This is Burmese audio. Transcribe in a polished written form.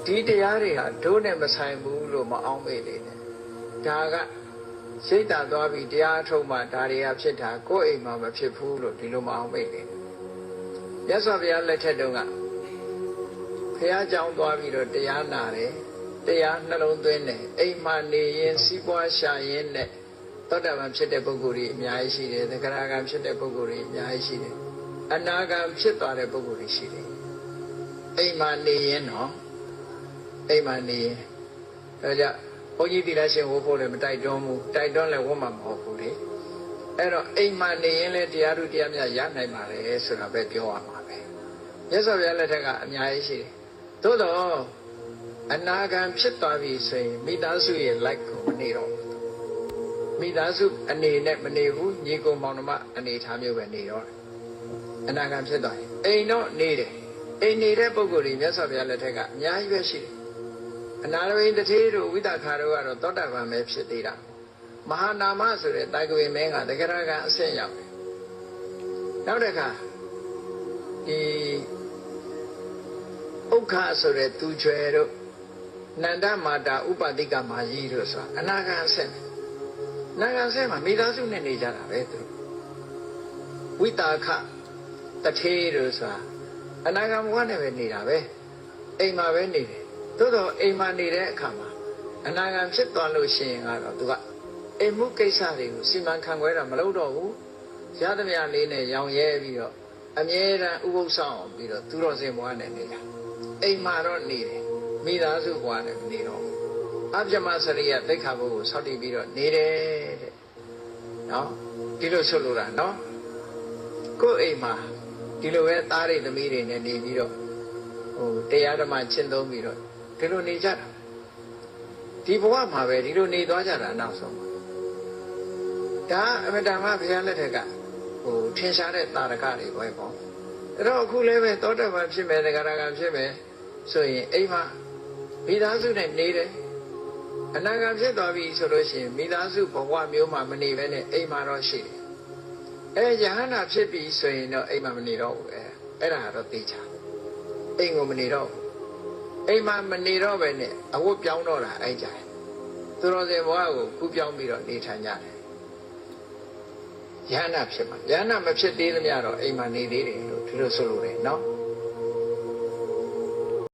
ဒီတရားတွေဟာဒုနဲ့မဆိုင်ဘူးလို့မအောင်မေ့နေတယ်ဒါကစိတ်ဓာတ်သွားပြီးတရားထုတ်မှဒါတွေကဖြစ်တာကိုယ့်အိမ်မှာမဖြစ်ဘူးလို့ဒီလိုမအောင်မေ့နေတယ်မြတ်စွာဘုရားလက်ထက်တုန်းကဘုရားကြောင်းသွားပြီးတော့တရားနာတယ်တရားနှလုံးသွင်းတယ်အိမ်မှာနေရင်စီးပွားရှာရင်နဲ့သောတာပန်ဖြစ်တဲ့ပုဂ္ဂိုလ်တွေအများကြီးရှိတယ်သက္ကရာဂံဖြစ်တဲ့ပုဂ္ဂိုလ်တွေအများကြီးရှိတယ်အနာဂံဖြစ်သွားတဲ့ပုဂ္ဂိုလ်တွေရှိတယ်အိမ်မှာနေရင်နော်အိမ်မှာနေရင်ဒါကြောင့်ဘုန်းကြီးသီလရှင်ဝတ်ဖို့လည်းမတိုက်တွန်းဘူးတိုက်တွန်းလည်းဝတ်မှာမဟုတ်ဘူးလေအဲ့တော့အိမ်မှာနေရင်လည်းတရားထုတရားမြတ်ရနိုင်ပါလေဆိုတာပဲပြောရမှာပဲမြတ်စွာဘုရားလက်ထက်ကအများကြီးရှိတယ်သို့တော့အနာဂံဖြစ်သွားပြီဆိုရင်မိသားစုရဲ့ like ကိုမနေတော့မိသားစုအနေနဲ့မနေဘူးညီကိုမောင်နှမအနေထားမျိုးပဲနေတော့အနာဂံဖြစ်သွားရင်အိမ်တော့နေတယ်အိမ်နေတဲ့ပုဂ္ဂိုလ်တွေမြတ်စွာဘုရားလက်ထက်ကအများကြီးပဲရှိတယ်အနာရဝိတထေတို့ဝိသခါတို့ကတော့သောတာပန်ပဲဖြစ်သေးတာမဟာနာမဆိုတဲ့တာဂဝေမင်းကတက္ကရာကအဆင့်ရောက်တယ်နောက်တစ်ခါဒီဥက္ခဆိုတဲ့သူကျွယ်တို့နန္ဒမာတာဥပတိကမာကြီးတို့ဆိုတာအနာဂံအဆင့်အနာဂံအဆင့်မှာမိသားစုနဲ့နေကြတာပဲသူဝိတာခတထေတို့ဆိုတာအနာဂံဘဝနဲ့ပဲနေတာပဲအိမ်မှာပဲနေတယ်သို့တော့အိမ်မှာနေတဲ့အခါမှာအနာဂံဖြစ်သွားလို့ရှိရင်ကတော့သူကအိမ်မှုကိစ္စတွေကိုစီမံခန့်ခွဲတာမလုပ်တော့ဘူးရသမျှလေးနဲ့ရောင်ရဲပြီးတော့အမြဲတမ်းဥပုသ်ဆောင်ပြီးတော့သူတော်စင်ဘဝနဲ့နေတာအိမ်မှာတော့နေတယ်မိသားစုဘဝနဲ့နေတော့အပြမစရိယသိက္ခာပုဒ်ကိုဆောက်တည်ပြီးတော့နေတယ်တဲ့နော်ဒီလိုဆိုလိုတာနော်ကိုယ့်အိမ်မှာဒီလိုပဲသားတွေသမီးတွေနဲ့နေပြီးတော့တရားဓမ္မကျင့်သုံးပြီးတော့ဒီလိုနေကြတာဒီဘဝမှာပဲဒီလိုနေသွားကြတာနောက်ဆုံးဒါအမတန်မှဘုရားလက်ထက်ကထင်ရှားတဲ့တာရကတွေပဲပေါ့အဲ့တော့အခုလည်းပဲသောတာပန်ဖြစ်မယ်သက္ကရာဂံဖြစ်မယ်ဆိုရင်အိမ်မှာမိသားစုနဲ့နေတယ်အနာဂံဖြစ်သွားပြီဆိုလို့ရှိရင်မိသားစုဘဝမျိုးမှာမနေဘဲနဲ့အိမ်မှာတော့ရှိတယ်ယဟန္တာဖြစ်ပြီဆိုရင်တော့အိမ်မှာမနေတော့ဘူးအဲ့ဒါတော့သိချာအိမ်ကိုမနေတော့ဘူးအိမ်မှာမနေတော့ပဲနဲ့အဝတ်ပြောင်းတော့တာအဲ့ကြတယ်သူတော်စင်ဘဝကိုကူးပြောင်းပြီးတော့နေထိုင်ကြတယ်ယဟန္တာဖြစ်မှာယဟန္တာမဖြစ်သေးသမျှတော့အိမ်မှာနေသေးတယ်လို့ဒီလိုဆိုလိုတယ်နော်